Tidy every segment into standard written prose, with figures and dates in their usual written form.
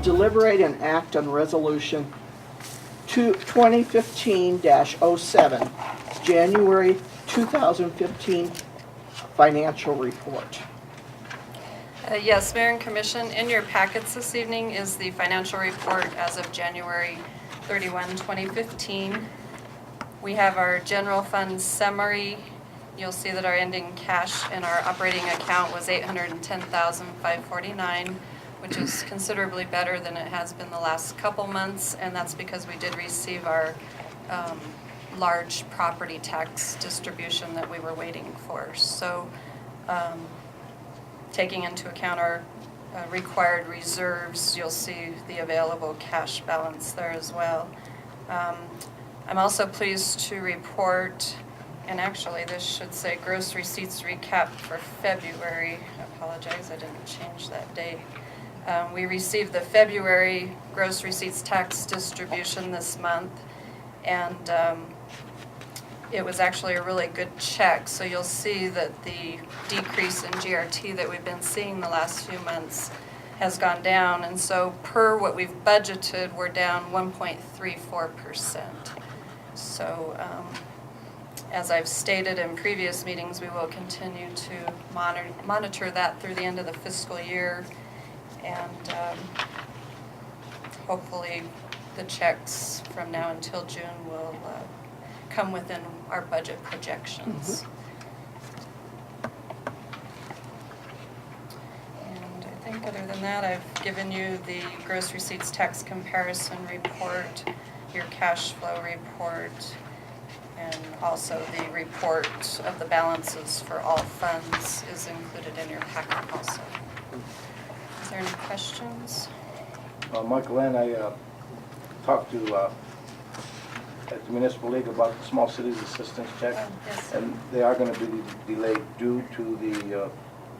deliberate and act on resolution 2015-07, January 2015 financial report. Yes, Mayor and Commission, in your packets this evening is the financial report as of January 31, 2015. We have our general fund summary. You'll see that our ending cash in our operating account was $810,549, which is considerably better than it has been the last couple months, and that's because we did receive our large property tax distribution that we were waiting for. So taking into account our required reserves, you'll see the available cash balance there as well. I'm also pleased to report, and actually this should say gross receipts recap for February. I apologize, I didn't change that date. We received the February gross receipts tax distribution this month, and it was actually a really good check. So you'll see that the decrease in GRT that we've been seeing the last few months has gone down, and so per what we've budgeted, we're down 1.34%. So as I've stated in previous meetings, we will continue to monitor that through the end of the fiscal year, and hopefully the checks from now until June will come within our budget projections. And I think other than that, I've given you the gross receipts tax comparison report, your cash flow report, and also the report of the balances for all funds is included in your packet also. Is there any questions? Michael and I talked to at the Municipal League about the Small Cities Assistance Check, Yes. and they are going to be delayed due to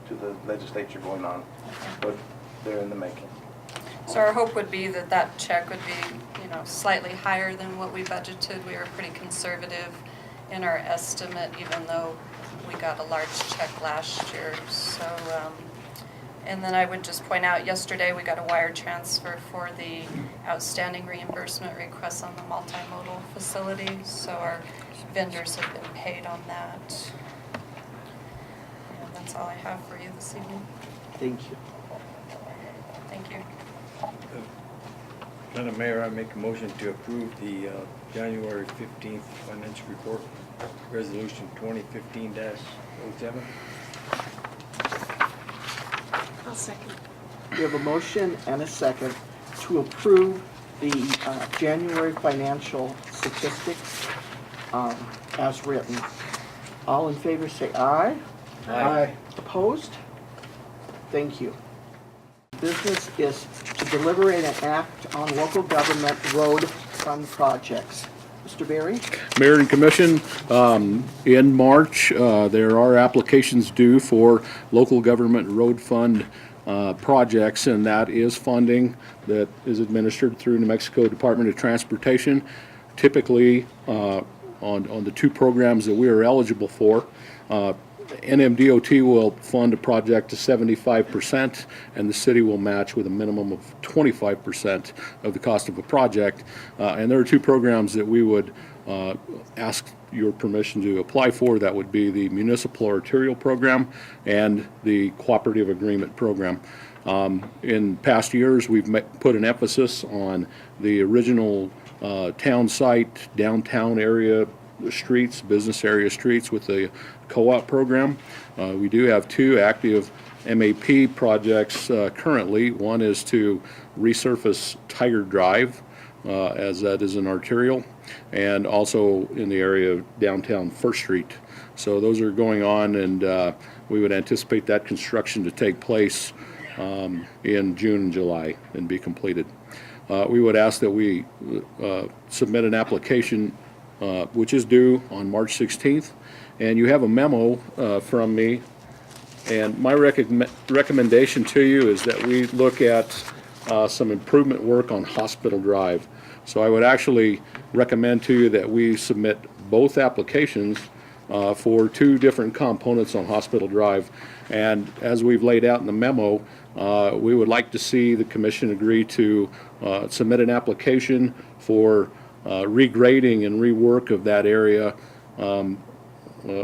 the legislature going on, but they're in the making. So our hope would be that that check would be, slightly higher than what we budgeted. We were pretty conservative in our estimate, even though we got a large check last year. So, and then I would just point out, yesterday we got a wire transfer for the outstanding reimbursement requests on the multimodal facility. So our vendors have been paid on that. And that's all I have for you this evening. Thank you. Thank you. Madam Mayor, I make a motion to approve the January 15th financial report, resolution 2015-07. I'll second. We have a motion and a second to approve the January financial statistics as written. All in favor say aye. Aye. Opposed? Thank you. Business is to deliberate and act on local government road fund projects. Mr. Berry? Mayor and Commission, in March, there are applications due for local government road fund projects, and that is funding that is administered through New Mexico Department of Transportation. Typically, on the two programs that we are eligible for, NMDOT will fund a project to 75%, and the city will match with a minimum of 25% of the cost of a project. And there are two programs that we would ask your permission to apply for. That would be the Municipal Arterial Program and the Cooperative Agreement Program. In past years, we've put an emphasis on the original town site, downtown area streets, business area streets with the co-op program. We do have two active MAP projects currently. One is to resurface Tiger Drive, as that is an arterial, and also in the area of downtown First Street. So those are going on, and we would anticipate that construction to take place in June and July and be completed. We would ask that we submit an application which is due on March 16th, and you have a memo from me, and my recommendation to you is that we look at some improvement work on Hospital Drive. So I would actually recommend to you that we submit both applications for two different components on Hospital Drive. And as we've laid out in the memo, we would like to see the commission agree to submit an application for regrading and rework of that area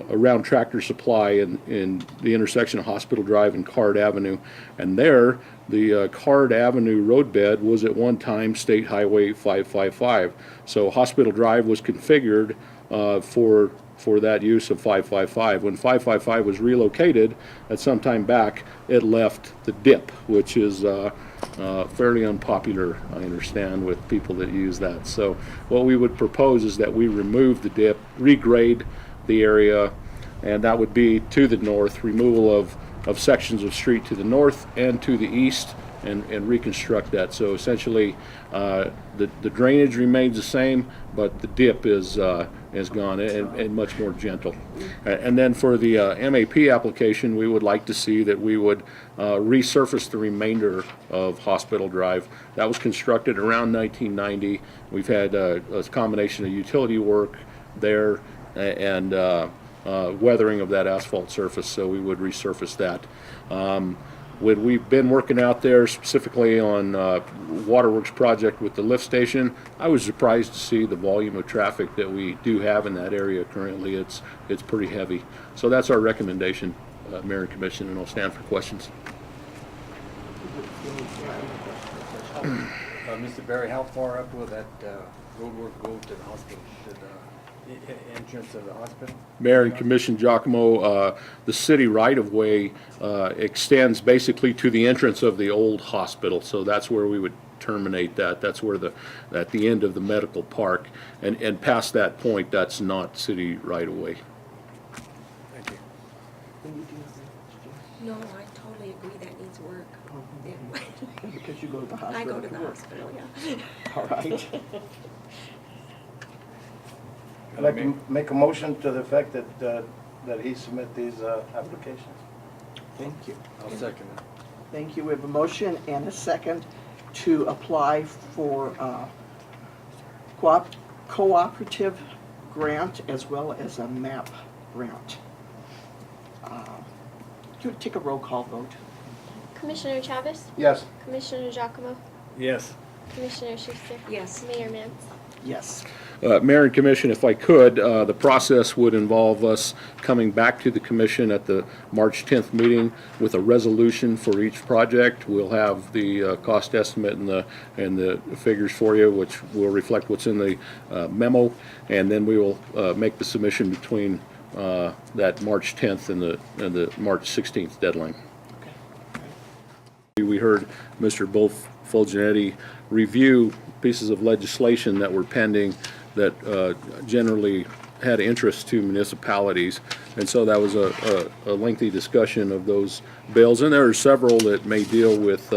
around Tractor Supply in the intersection of Hospital Drive and Card Avenue. And there, the Card Avenue roadbed was at one time State Highway 555. So Hospital Drive was configured for that use of 555. When 555 was relocated at some time back, it left the dip, which is fairly unpopular, I understand, with people that use that. So what we would propose is that we remove the dip, regrade the area, and that would be to the north, removal of sections of street to the north and to the east, and reconstruct that. So essentially, the drainage remains the same, but the dip is gone and much more gentle. And then for the MAP application, we would like to see that we would resurface the remainder of Hospital Drive. That was constructed around 1990. We've had a combination of utility work there and weathering of that asphalt surface, so we would resurface that. When we've been working out there specifically on Waterworks project with the lift station, I was surprised to see the volume of traffic that we do have in that area currently. It's pretty heavy. So that's our recommendation, Mayor and Commission, and I'll stand for questions. Mr. Barry, how far up will that road work go to the hospital, to the entrance of the hospital? Mayor and Commission, Giacomo, the city right-of-way extends basically to the entrance of the old hospital, so that's where we would terminate that. That's where at the end of the medical park, and past that point, that's not city right-of-way. Thank you. No, I totally agree that needs work. Because you go to the I hospital. go to the work. hospital, yeah. All right. I'd like to make a motion to the effect that he submit these applications. Thank you. I'll second it. Thank you. We have a motion and a second to apply for cooperative grant as well as a MAP grant. Take a roll call vote. Commissioner Chavez? Yes. Commissioner Giacomo? Yes. Commissioner Schuster? Yes. Mayor Mintz? Yes. Mayor and Commission, if I could, the process would involve us coming back to the Commission at the March 10th meeting with a resolution for each project. We'll have the cost estimate and the figures for you, which will reflect what's in the memo, and then we will make the submission between that March 10th and the March 16th deadline. We heard Mr. Fulgenetti review pieces of legislation that were pending that generally had interest to municipalities, and so that was a lengthy discussion of those bills, and there are several that may deal with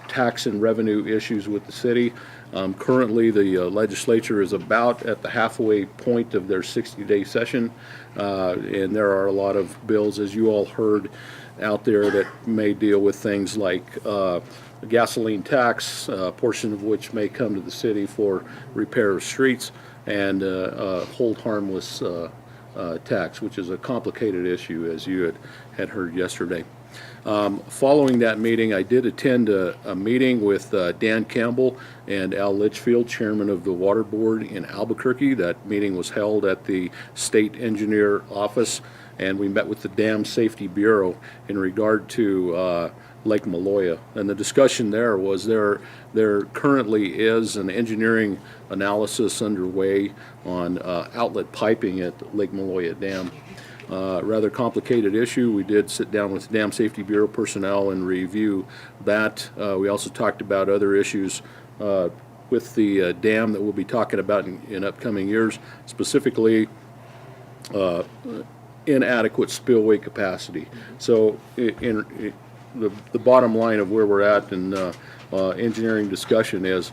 tax and revenue issues with the city. Currently, the legislature is about at the halfway point of their 60-day session, and there are a lot of bills, as you all heard, out there that may deal with things like gasoline tax, a portion of which may come to the city for repair of streets, and hold harmless tax, which is a complicated issue, as you had heard yesterday. Following that meeting, I did attend a meeting with Dan Campbell and Al Litchfield, chairman of the Water Board in Albuquerque. That meeting was held at the State Engineer Office, and we met with the Dam Safety Bureau in regard to Lake Maloya. And the discussion there was there currently is an engineering analysis underway on outlet piping at Lake Maloya Dam. Rather complicated issue. We did sit down with Dam Safety Bureau personnel and review that. We also talked about other issues with the dam that we'll be talking about in upcoming years, specifically inadequate spillway capacity. So in the bottom line of where we're at in engineering discussion is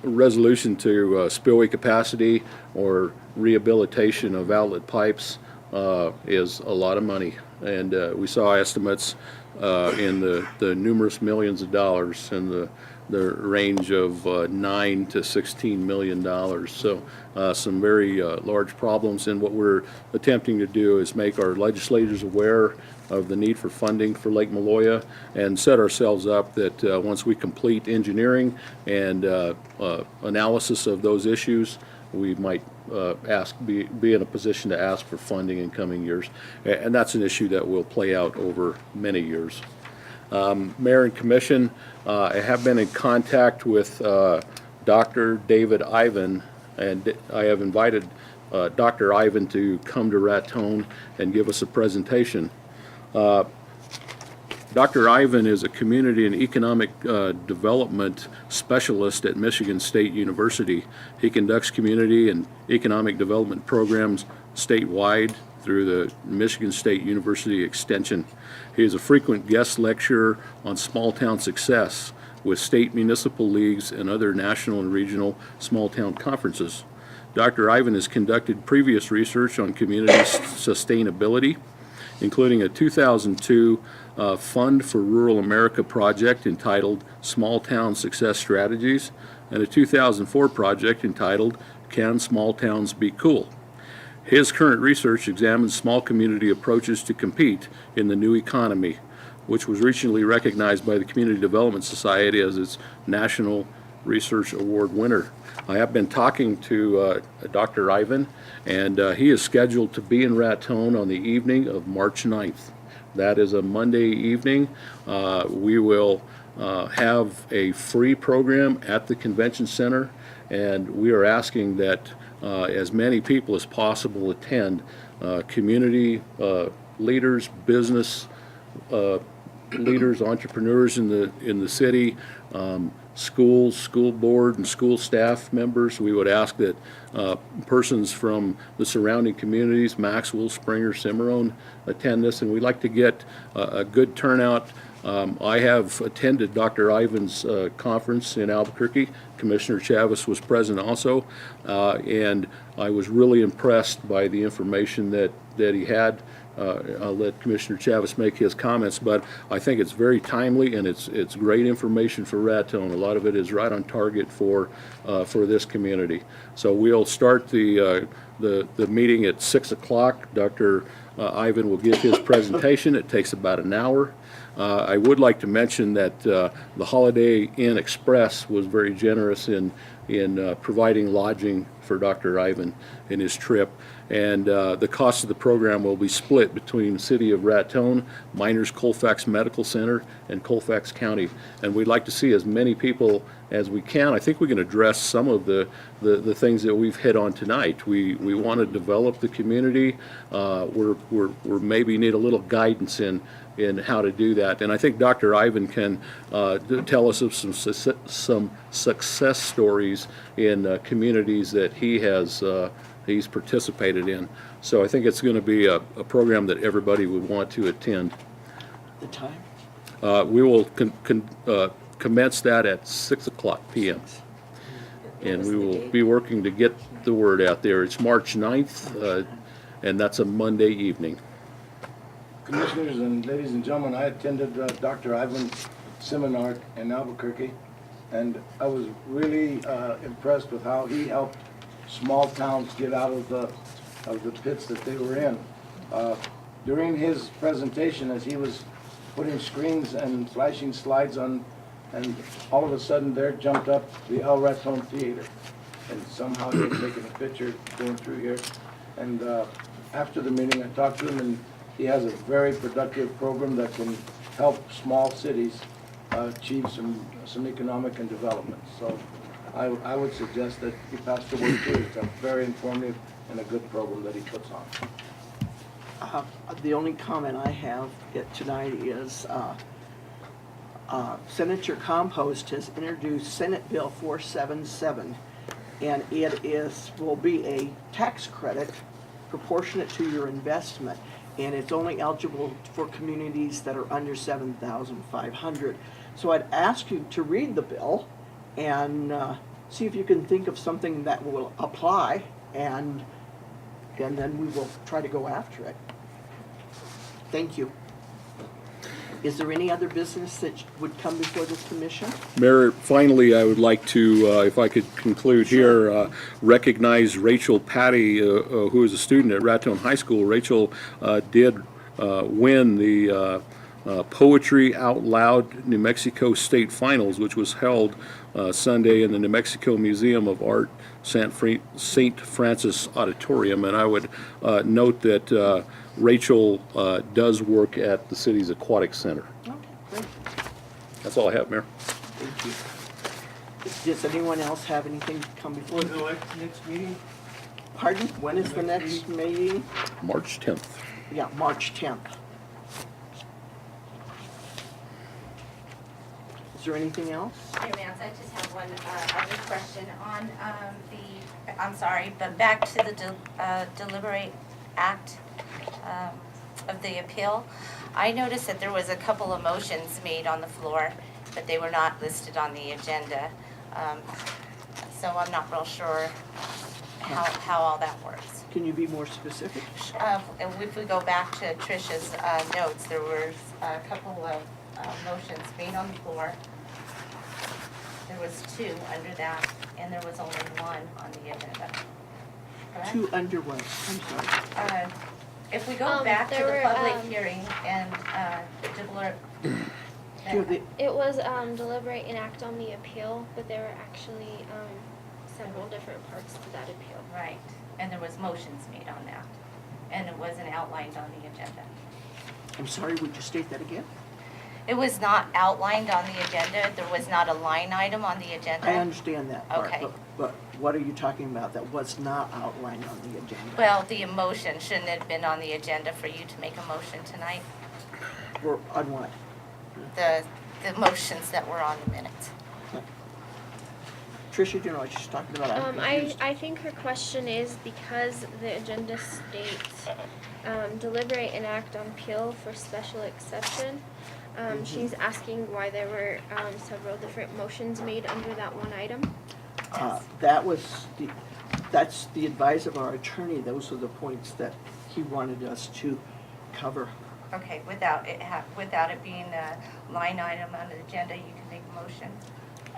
resolution to spillway capacity or rehabilitation of outlet pipes is a lot of money. And we saw estimates in the numerous millions of dollars in the range of $9 to $16 million. So some very large problems. And what we're attempting to do is make our legislators aware of the need for funding for Lake Maloya and set ourselves up that once we complete engineering and analysis of those issues, we might be in a position to ask for funding in coming years. And that's an issue that will play out over many years. Mayor and Commission, I have been in contact with Dr. David Ivan, and I have invited Dr. Ivan to come to Raton and give us a presentation. Dr. Ivan is a community and economic development specialist at Michigan State University. He conducts community and economic development programs statewide through the Michigan State University Extension. He is a frequent guest lecturer on small town success with state municipal leagues and other national and regional small town conferences. Dr. Ivan has conducted previous research on community sustainability, including a 2002 Fund for Rural America project entitled Small Town Success Strategies, and a 2004 project entitled Can Small Towns Be Cool? His current research examines small community approaches to compete in the new economy, which was recently recognized by the Community Development Society as its National Research Award winner. I have been talking to Dr. Ivan, and he is scheduled to be in Raton on the evening of March 9th. That is a Monday evening. We will have a free program at the convention center, and we are asking that as many people as possible attend. Community leaders, business leaders, entrepreneurs in the city, schools, school board, and school staff members. We would ask that persons from the surrounding communities, Maxwell, Springer, Cimarron, attend this, and we'd like to get a good turnout. I have attended Dr. Ivan's conference in Albuquerque. Commissioner Chavez was present also, and I was really impressed by the information that he had. I'll let Commissioner Chavez make his comments, but I think it's very timely and it's great information for Raton. A lot of it is right on target for this community. So we'll start the meeting at 6 o'clock. Dr. Ivan will give his presentation. It takes about an hour. I would like to mention that the Holiday Inn Express was very generous in providing lodging for Dr. Ivan in his trip. And the cost of the program will be split between the City of Raton, Miners Colfax Medical Center, and Colfax County. And we'd like to see as many people as we can. I think we can address some of the things that we've hit on tonight. We want to develop the community. We're maybe need a little guidance in how to do that. And I think Dr. Ivan can tell us of some success stories in communities that he's participated in. So I think it's going to be a program that everybody would want to attend. The time? We will commence that at 6 o'clock p.m. And we will be working to get the word out there. It's March 9th, and that's a Monday evening. Commissioners and ladies and gentlemen, I attended Dr. Ivan's seminar in Albuquerque, and I was really impressed with how he helped small towns get out of the pits that they were in. During his presentation, as he was putting screens and flashing slides on, and all of a sudden there jumped up the El Raton Theater, and somehow he had taken a picture going through here. And after the meeting, I talked to him, and he has a very productive program that can help small cities achieve some economic and development. So I would suggest that you pass the word too. It's a very informative and a good program that he puts on. The only comment I have tonight is Senator Compost has introduced Senate Bill 477, and it will be a tax credit proportionate to your investment, and it's only eligible for communities that are under 7,500. So I'd ask you to read the bill and see if you can think of something that will apply, and and then we will try to go after it. Thank you. Is there any other business that would come before this commission? Mayor, finally, I would like to, if I could conclude here, recognize Rachel Patty, who is a student at Raton High School. Rachel did win the Poetry Out Loud New Mexico State Finals, which was held Sunday in the New Mexico Museum of Art, St. Francis Auditorium. And I would note that Rachel does work at the city's aquatic center. Okay, great. That's all I have, Mayor. Thank you. Does anyone else have anything to come before? When's the next meeting? Pardon? When is the next meeting? March 10th. Yeah, March 10th. Is there anything else? Hey, Vance, I just have one other question on I'm sorry, but back to the deliberate act of the appeal. I noticed that there was a couple of motions made on the floor, but they were not listed on the agenda. So I'm not real sure how all that works. Can you be more specific? If we go back to Tricia's notes, there were a couple of motions made on the floor. There was 2 under that, and there was only 1 on the agenda. Correct? 2 under what? I'm sorry. If we go back to there the were, public hearing and Do you have the, It was deliberate and act on the appeal, but there were actually several different parts to that appeal. right, and there was motions made on that, and it wasn't outlined on the agenda. I'm sorry, would you state that again? It was not outlined on the agenda. There was not a line item on the agenda. I understand that part, Okay. but what are you talking about that was not outlined on the agenda? Well, the motion shouldn't have been on the agenda for you to make a motion tonight. Or on what? The motions that were on the minutes. Tricia, do you know what she's talking about? I'm confused. I think her question is because the agenda states deliberate and act on appeal for special exception. She's asking why there were several different motions made under that one item. That's the advice of our attorney. Those are the points that he wanted us to cover. Okay, without it being a line item on the agenda, you can make a motion.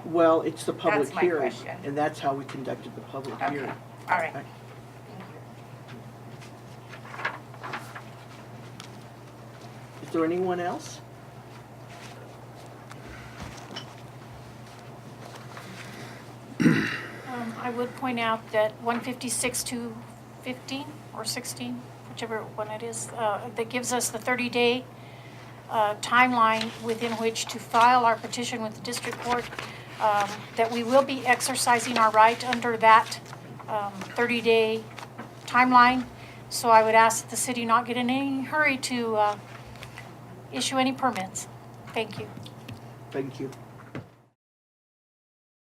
Well, it's the public That's my hearing, question. and that's how we conducted the public Okay, hearing. all right. Right. Is there anyone else? I would point out that 156-215 or 16, whichever one it is, that gives us the 30-day timeline within which to file our petition with the district court, that we will be exercising our right under that 30-day timeline. So I would ask that the city not get in any hurry to issue any permits. Thank you. Thank you.